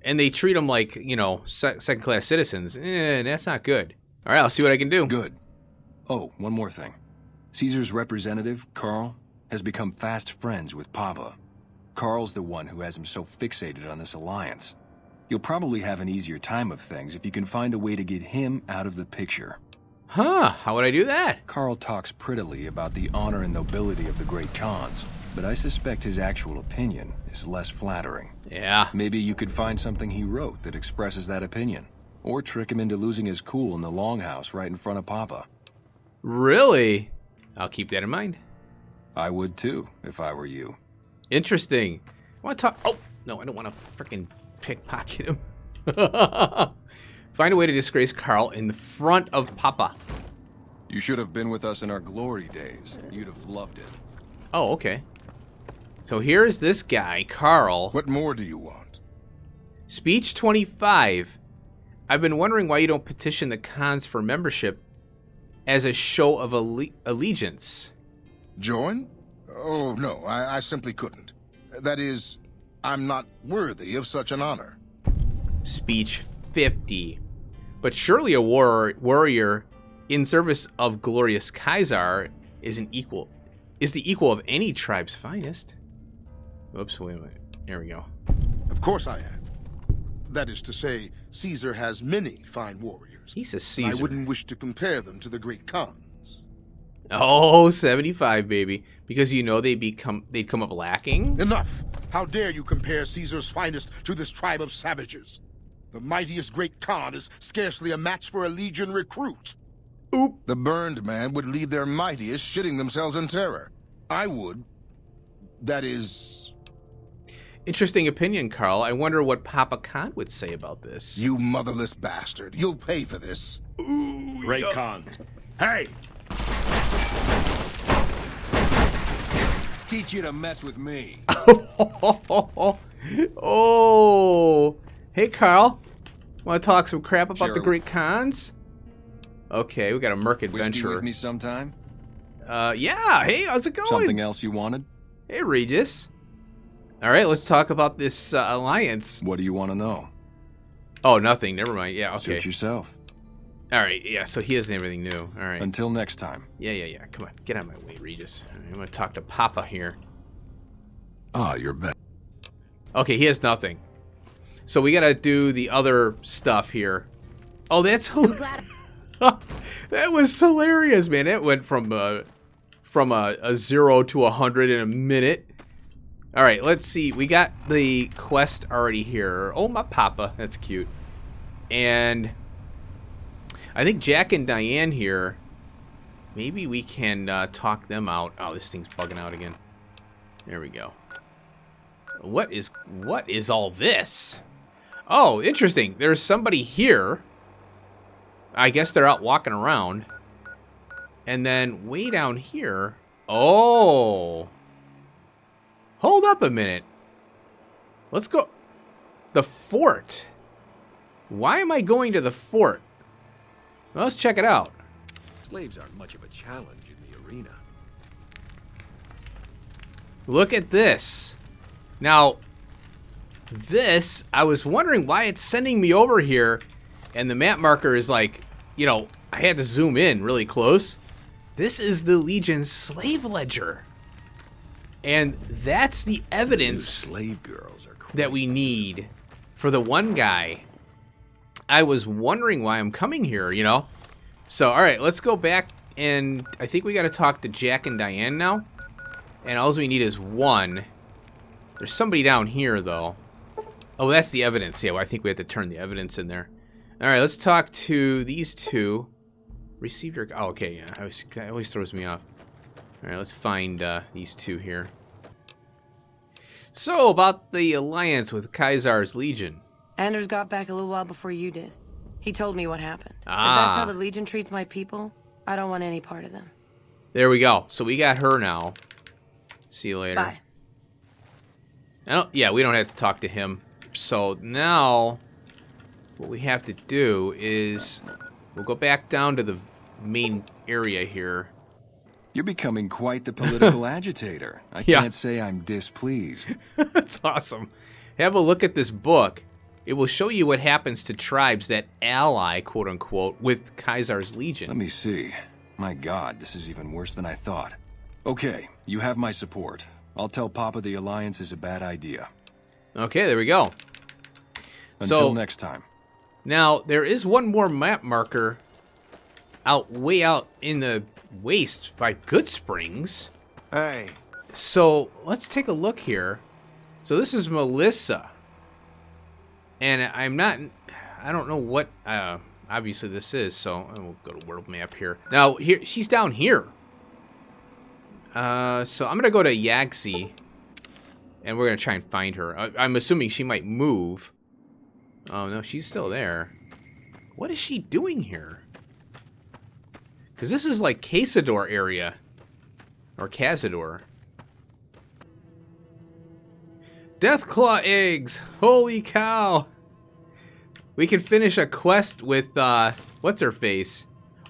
And they treat them like, you know, second-class citizens. That's not good. All right, I'll see what I can do. Good. Oh, one more thing. Caesar's representative, Carl, has become fast friends with Pava. Carl's the one who has him so fixated on this alliance. You'll probably have an easier time of things if you can find a way to get him out of the picture. Huh, how would I do that? Carl talks prettily about the honor and nobility of the great Khans, but I suspect his actual opinion is less flattering. Yeah. Maybe you could find something he wrote that expresses that opinion, or trick him into losing his cool in the longhouse right in front of Papa. Really? I'll keep that in mind. I would too, if I were you. Interesting. I want to talk... Oh, no, I don't want to freaking pickpocket him. Find a way to disgrace Carl in the front of Papa. You should have been with us in our glory days. You'd have loved it. Oh, okay. So here's this guy, Carl. What more do you want? Speech 25. I've been wondering why you don't petition the Khans for membership as a show of allegiance. Join? Oh, no, I simply couldn't. That is, I'm not worthy of such an honor. Speech 50. But surely a warrior in service of glorious Caesar is the equal of any tribe's finest. Oops, wait a minute. There we go. Of course I am. That is to say, Caesar has many fine warriors. He says Caesar. I wouldn't wish to compare them to the great Khans. Oh, 75, baby. Because you know they'd come up lacking? Enough! How dare you compare Caesar's finest to this tribe of savages? The mightiest great Khan is scarcely a match for a legion recruit. Oop. The burned man would leave their mightiest shitting themselves in terror. I would. That is... Interesting opinion, Carl. I wonder what Papa Khan would say about this. You motherless bastard. You'll pay for this. Ooh, Great Khan. Hey! Teach you to mess with me. Oh. Hey, Carl. Want to talk some crap about the Sure. great Khans? Okay, we got a merc Wish you adventurer. with me sometime? Yeah. Hey, how's it going? Something else you wanted? Hey, Regis. All right, let's talk about this alliance. What do you want to know? Oh, nothing. Never mind. Yeah, okay. Suit yourself. All right, yeah, so he doesn't have anything new. All right. Until next time. Yeah. Come on, get out of my way, Regis. I'm going to talk to Papa here. Ah, you're back. Okay, he has nothing. So we got to do the other stuff here. Oh, that's that was hilarious, man. It went from a 0 to 100 in a minute. All right, let's see. We got the quest already here. Oh, my Papa. That's cute. And I think Jack and Diane here, maybe we can talk them out. Oh, this thing's bugging out again. There we go. What is all this? Oh, interesting. There's somebody here. I guess they're out walking around. And then way down here. Oh. Hold up a minute. Let's go. The fort. Why am I going to the fort? Well, let's check it out. Slaves aren't much of a challenge in the arena. Look at this. Now, this, I was wondering why it's sending me over here, and the map marker is like, you know, I had to zoom in really close. This is the Legion's slave ledger. And that's the evidence Slave girls are cool. that we need for the one guy. I was wondering why I'm coming here, you know? So, all right, let's go back, and I think we got to talk to Jack and Diane now. And all we need is one. There's somebody down here, though. Oh, that's the evidence. Yeah, well, I think we have to turn the evidence in there. All right, let's talk to these two. Receive your... Oh, okay, yeah. That always throws me off. All right, let's find these two here. So, about the alliance with Caesar's Legion. Anders got back a little while before you did. He told me what happened. If Ah. that's how the Legion treats my people, I don't want any part of them. There we go. So we got her now. See you later. Bye. Yeah, we don't have to talk to him. So now, what we have to do is we'll go back down to the main area here. You're becoming quite the political agitator. I Yeah. can't say I'm displeased. That's awesome. Have a look at this book. It will show you what happens to tribes that ally, quote-unquote, with Caesar's legion. Let me see. My God, this is even worse than I thought. Okay, you have my support. I'll tell Papa the Alliance is a bad idea. Okay, there we go. Until next time. Now, there is one more map marker way out in the waste by Good Springs. Hey. So, let's take a look here. So, this is Melissa. And I don't know what, obviously this is, so we'll go to world map here. Now, here, she's down here. So I'm going to go to Yaxi, and we're going to try and find her. I'm assuming she might move. Oh, no, she's still there. What is she doing here? Because this is like Cazador area. Or Cazador. Deathclaw eggs! Holy cow! We can finish a quest with, what's-her-face?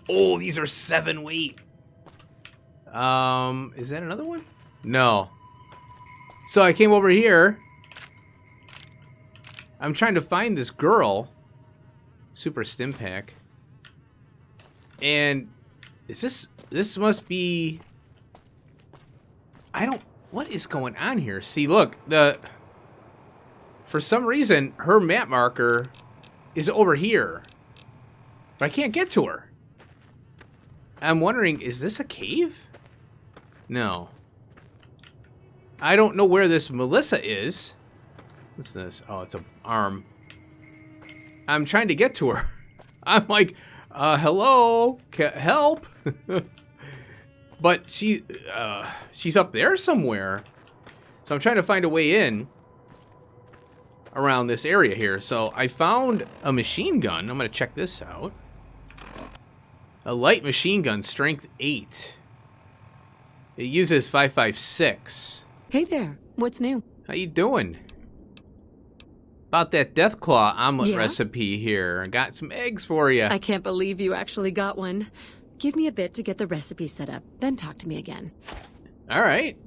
Oh, these are 7 weight. Is that another one? No. So I came over here. I'm trying to find this girl. Super Stim Pack. And is this must be... what is going on here? See, look, for some reason, her map marker is over here. But I can't get to her. I'm wondering, is this a cave? No. I don't know where this Melissa is. What's this? Oh, it's an arm. I'm trying to get to her. I'm like, hello? Help? But she's up there somewhere. So I'm trying to find a way in around this area here. So I found a machine gun. I'm going to check this out. A light machine gun, strength 8. It uses 5.56. Hey there, what's new? How you doing? About that Deathclaw omelet recipe here. I got some eggs for you. I can't believe you actually got one. Give me a bit to get the recipe set up, then talk to me again. All right.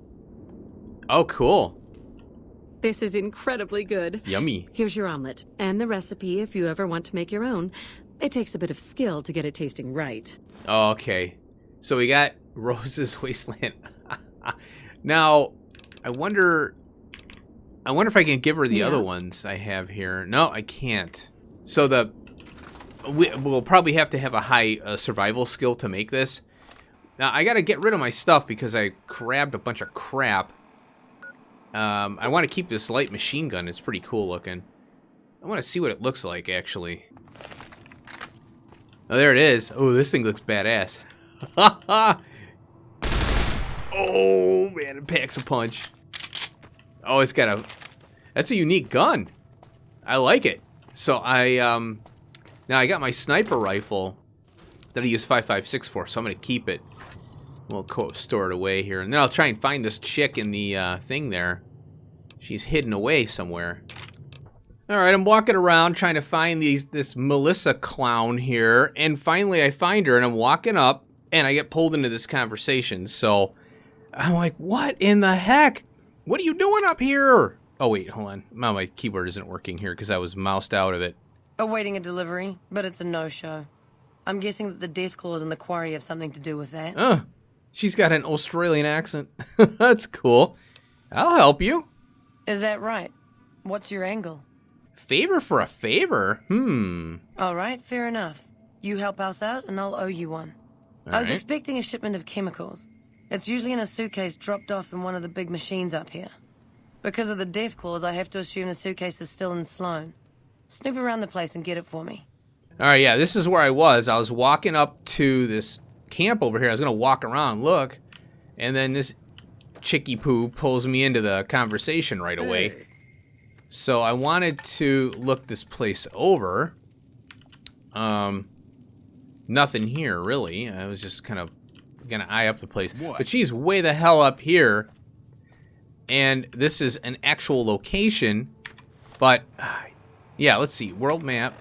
Oh, cool. This is incredibly good. Yummy. Here's your omelet, and the recipe if you ever want to make your own. It takes a bit of skill to get it tasting right. Oh, okay. So we got Rose's Wasteland. Now, I wonder if I can give her the other ones I have here. No, I can't. So we'll probably have to have a high survival skill to make this. Now, I got to get rid of my stuff because I grabbed a bunch of crap. I want to keep this light machine gun. It's pretty cool looking. I want to see what it looks like, actually. Oh, there it is. Oh, this thing looks badass. Oh, man, it packs a punch. Oh, it's got that's a unique gun. I like it. So now I got my sniper rifle that I use 5.56 for, so I'm going to keep it. We'll store it away here. And then I'll try and find this chick in the thing there. She's hidden away somewhere. All right, I'm walking around trying to find this Melissa clown here. And finally I find her, and I'm walking up, and I get pulled into this conversation. So I'm like, what in the heck? What are you doing up here? Oh, wait, hold on. Now my keyboard isn't working here because I was moused out of it. Awaiting a delivery, but it's a no-show. I'm guessing that the death claws in the quarry have something to do with that. She's got an Australian accent. That's cool. I'll help you. Is that right? What's your angle? Favor for a favor? All right, fair enough. You help us out, and I'll owe you one. I was expecting a shipment of chemicals. It's usually in a suitcase dropped off in one of the big machines up here. Because of the death claws, I have to assume the suitcase is still in Sloan. Snoop around the place and get it for me. All right, yeah, this is where I was. I was walking up to this camp over here. I was going to walk around and look, and then this chickie poo pulls me into the conversation right away. So I wanted to look this place over. Nothing here, really. I was just kind of going to eye up the place. What? But she's way the hell up here. And this is an actual location. But, yeah, let's see. World map.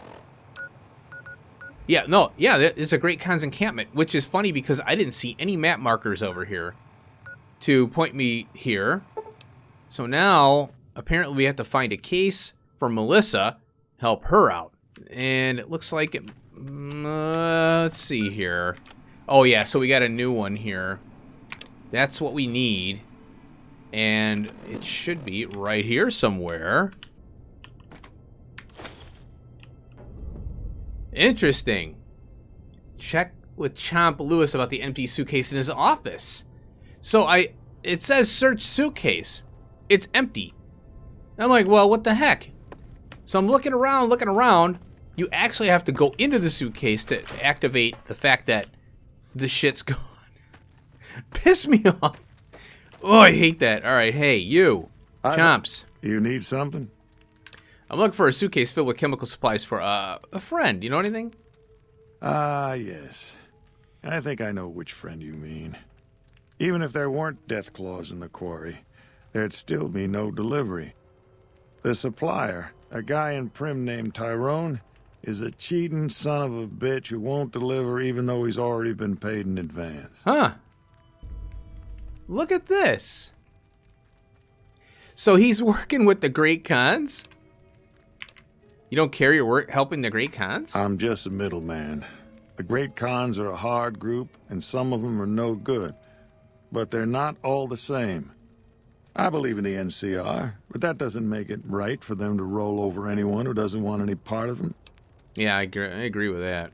Yeah, no, yeah, that is a Great Khan's encampment, which is funny because I didn't see any map markers over here to point me here. So now, apparently we have to find a case for Melissa. help her out. And it looks like it... let's see here. Oh, yeah, so we got a new one here. That's what we need. And it should be right here somewhere. Interesting. Check with Chomp Lewis about the empty suitcase in his office. So it says search suitcase. It's empty. I'm like, well, what the heck? So I'm looking around. You actually have to go into the suitcase to activate the fact that the shit's gone. Piss me off. Oh, I hate that. All right, hey, you. Chomps. You need something? I'm looking for a suitcase filled with chemical supplies for a friend. You know anything? Yes. I think I know which friend you mean. Even if there weren't death claws in the quarry, there'd still be no delivery. The supplier, a guy in Prim named Tyrone, is a cheating son of a bitch who won't deliver even though he's already been paid in advance. Huh. Look at this. So he's working with the Great Khans? You don't care your work helping the Great Khans? I'm just a middleman. The Great Khans are a hard group, and some of them are no good. But they're not all the same. I believe in the NCR, but that doesn't make it right for them to roll over anyone who doesn't want any part of them. Yeah, I agree with that.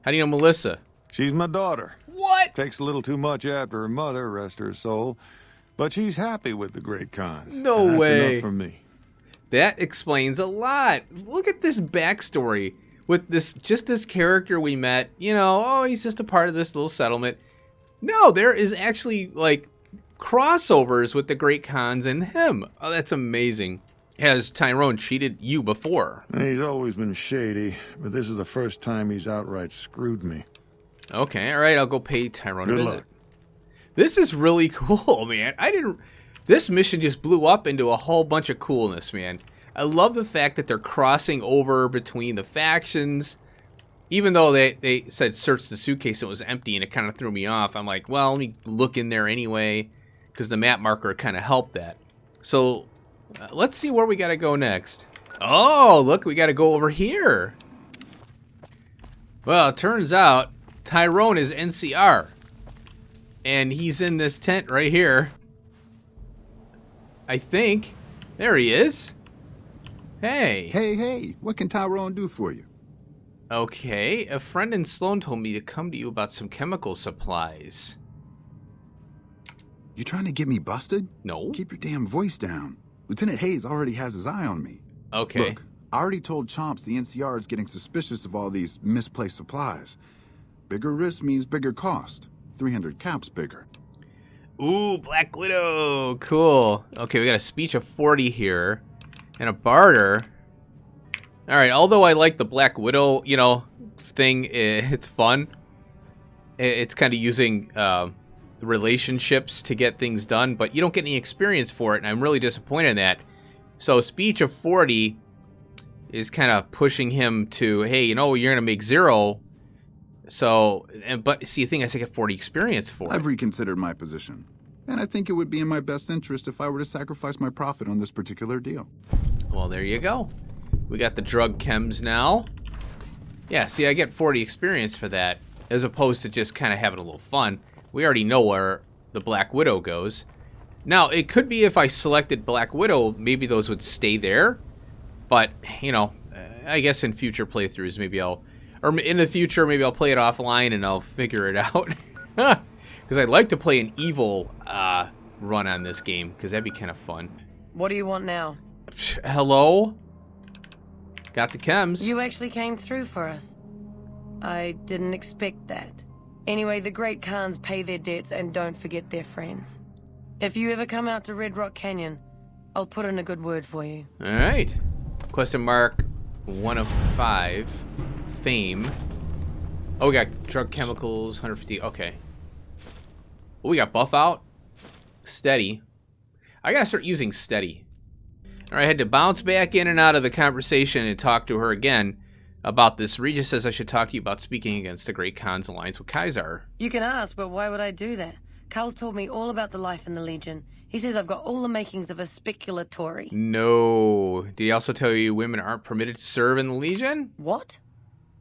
How do you know Melissa? She's my daughter. What? Takes a little too much after her mother, rest her soul. But she's happy with the Great Khans. No and way. That's enough for me. That explains a lot. Look at this backstory with this character we met. You know, oh, he's just a part of this little settlement. No, there is actually, like, crossovers with the Great Khans and him. Oh, that's amazing. Has Tyrone cheated you before? He's always been shady, but this is the first time he's outright screwed me. Okay, all right, I'll go pay Tyrone a visit. Good luck. This is really cool, man. This mission just blew up into a whole bunch of coolness, man. I love the fact that they're crossing over between the factions. Even though they said search the suitcase, it was empty, and it kind of threw me off. I'm like, well, let me look in there anyway, because the map marker kind of helped that. So, let's see where we got to go next. Oh, look, we got to go over here. Well, it turns out Tyrone is NCR. And he's in this tent right here. I think. There he is. Hey. Hey, what can Tyrone do for you? Okay, a friend in Sloan told me to come to you about some chemical supplies. You trying to get me busted? No. Keep your damn voice down. Lieutenant Hayes already has his eye on me. Okay. Look, I already told Chomps the NCR is getting suspicious of all these misplaced supplies. Bigger risk means bigger cost. 300 caps bigger. Ooh, Black Widow. Cool. Okay, we got a speech of 40 here. And a barter. Alright, although I like the Black Widow, you know, thing, it's fun. It's kind of using relationships to get things done, but you don't get any experience for it, and I'm really disappointed in that. So, speech of 40 is kind of pushing him to, hey, you know, you're going to make 0. So, but see, the thing is, I get 40 experience for I've it. reconsidered my position, and I think it would be in my best interest if I were to sacrifice my profit on this particular deal. Well, there you go. We got the drug chems now. Yeah, see, I get 40 experience for that, as opposed to just kind of having a little fun. We already know where the Black Widow goes. Now, it could be if I selected Black Widow, maybe those would stay there. But, you know, I guess in future playthroughs, maybe I'll... Or in the future, maybe I'll play it offline and I'll figure it out. Because I'd like to play an evil run on this game, because that'd be kind of fun. What do you want now? Hello? Got the chems. You actually came through for us. I didn't expect that. Anyway, the Great Khans pay their debts and don't forget their friends. If you ever come out to Red Rock Canyon, I'll put in a good word for you. Alright. Question mark 1 of 5. Fame. Oh, we got drug chemicals, 150. Okay. Oh, we got buff out. Steady. I gotta start using steady. Alright, I had to bounce back in and out of the conversation and talk to her again about this. Regis says I should talk to you about speaking against the Great Khans alliance with Kaisar. You can ask, but why would I do that? Carl told me all about the life in the Legion. He says I've got all the makings of a spicular Tory. No. Did he also tell you women aren't permitted to serve in the Legion? What?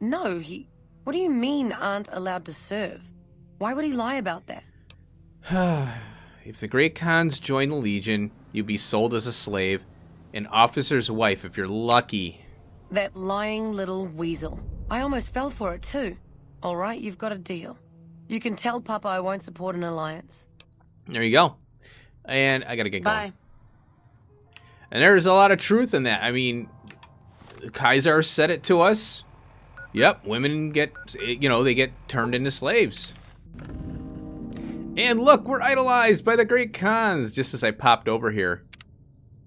No, What do you mean aren't allowed to serve? Why would he lie about that? If the Great Khans join the Legion, you'll be sold as a slave. An officer's wife if you're lucky. That lying little weasel. I almost fell for it too. All right, you've got a deal. You can tell Papa I won't support an alliance. There you go. And I gotta get going. Bye. And there's a lot of truth in that. I mean, Kaiser said it to us. Yep, women get, they get turned into slaves. And look, we're idolized by the Great Khans, just as I popped over here.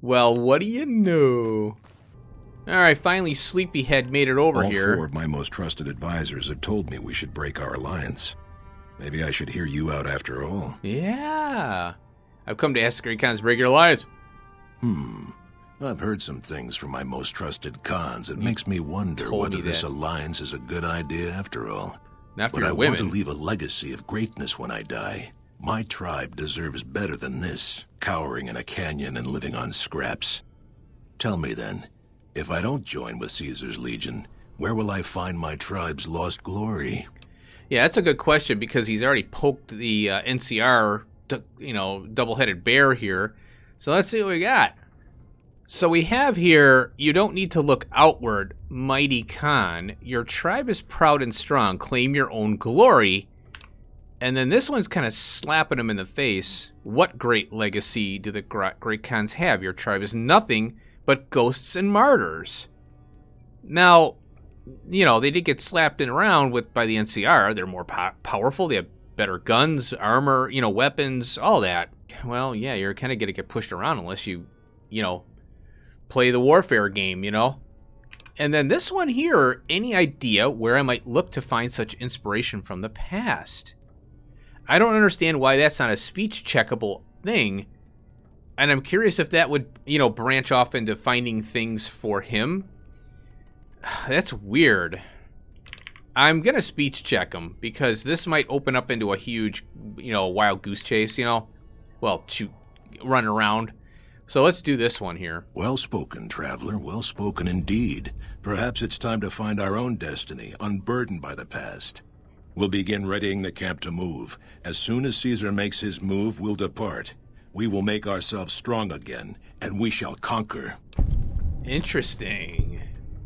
Well, what do you know? Alright, finally Sleepyhead made it over here. All 4 of my most trusted advisors have told me we should break our alliance. Maybe I should hear you out after all. Yeah. I've come to ask the Great Khans to break your alliance. I've heard some things from my most trusted Khans. It makes me wonder whether this alliance is a good idea after all. Not for but I women. want to leave a legacy of greatness when I die. My tribe deserves better than this, cowering in a canyon and living on scraps. Tell me then, if I don't join with Caesar's Legion, where will I find my tribe's lost glory? Yeah, that's a good question because he's already poked the NCR, double-headed bear here. So let's see what we got. So we have here, you don't need to look outward, mighty Khan. Your tribe is proud and strong. Claim your own glory. And then this one's kind of slapping him in the face. What great legacy do the Great Khans have? Your tribe is nothing but ghosts and martyrs. Now, they did get slapped around by the NCR. They're more powerful. They have better guns, armor, weapons, all that. Well, yeah, you're kind of going to get pushed around unless you, play the warfare game, And then this one here, any idea where I might look to find such inspiration from the past? I don't understand why that's not a speech checkable thing. And I'm curious if that would, branch off into finding things for him. That's weird. I'm going to speech check him because this might open up into a huge, wild goose chase, Well, shoot, run around. So let's do this one here. Well spoken, traveler. Well spoken indeed. Perhaps it's time to find our own destiny, unburdened by the past. We'll begin readying the camp to move. As soon as Caesar makes his move, we'll depart. We will make ourselves strong again, and we shall conquer. Interesting.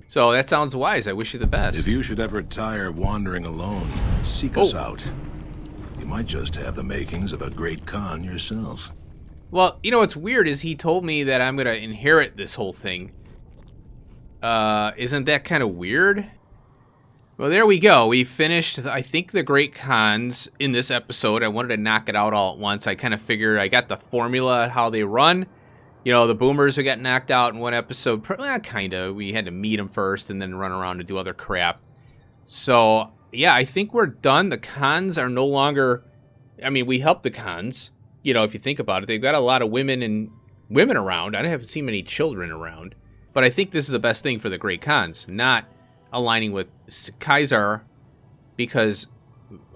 So that sounds wise. I wish you the best. If you should ever tire of wandering alone, seek us out. You might just have the makings of a great Khan yourself. Well, what's weird is he told me that I'm going to inherit this whole thing. Isn't that kind of weird? Well, there we go. We finished, I think, the Great Khans in this episode. I wanted to knock it out all at once. I kind of figured I got the formula, how they run. The boomers who got knocked out in one episode. Kind of. We had to meet them first and then run around and do other crap. So, yeah, I think we're done. The Khans are no longer... we helped the Khans. If you think about it, they've got a lot of women around. I haven't seen many children around. But I think this is the best thing for the Great Khans, not aligning with Kaiser, because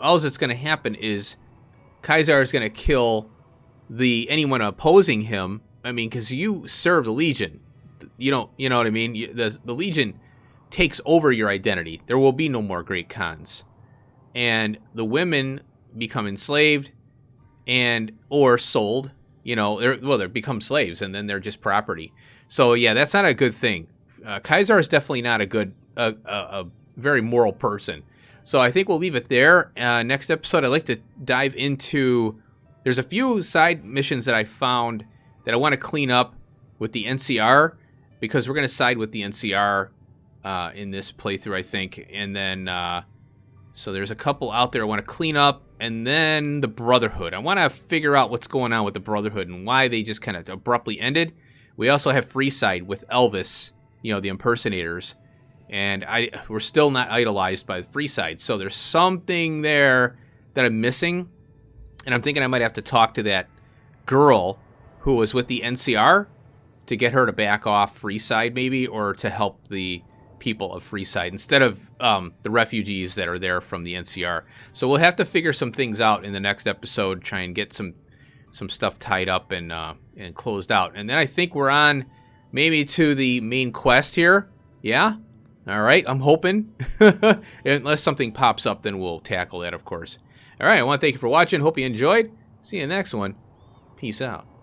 all that's going to happen is Kaiser is going to kill anyone opposing him. Because you serve the Legion. You know what I mean? The Legion takes over your identity. There will be no more Great Khans. And the women become enslaved or sold, they become slaves and then they're just property. So yeah, that's not a good thing. Kaiser is definitely not a good, a very moral person. So I think we'll leave it there. Next episode, I'd like to dive into, there's a few side missions that I found that I want to clean up with the NCR because we're going to side with the NCR in this playthrough, I think. And then, so there's a couple out there I want to clean up. And then the Brotherhood. I want to figure out what's going on with the Brotherhood and why they just kind of abruptly ended. We also have Freeside with Elvis, the impersonators. And we're still not idolized by Freeside. So there's something there that I'm missing. And I'm thinking I might have to talk to that girl who was with the NCR to get her to back off Freeside maybe, or to help the people of Freeside instead of the refugees that are there from the NCR. So we'll have to figure some things out in the next episode, try and get some stuff tied up and closed out. And then I think we're on maybe to the main quest here. Yeah? All right, I'm hoping. Unless something pops up, then we'll tackle that, of course. All right, I want to thank you for watching. Hope you enjoyed. See you in the next one. Peace out.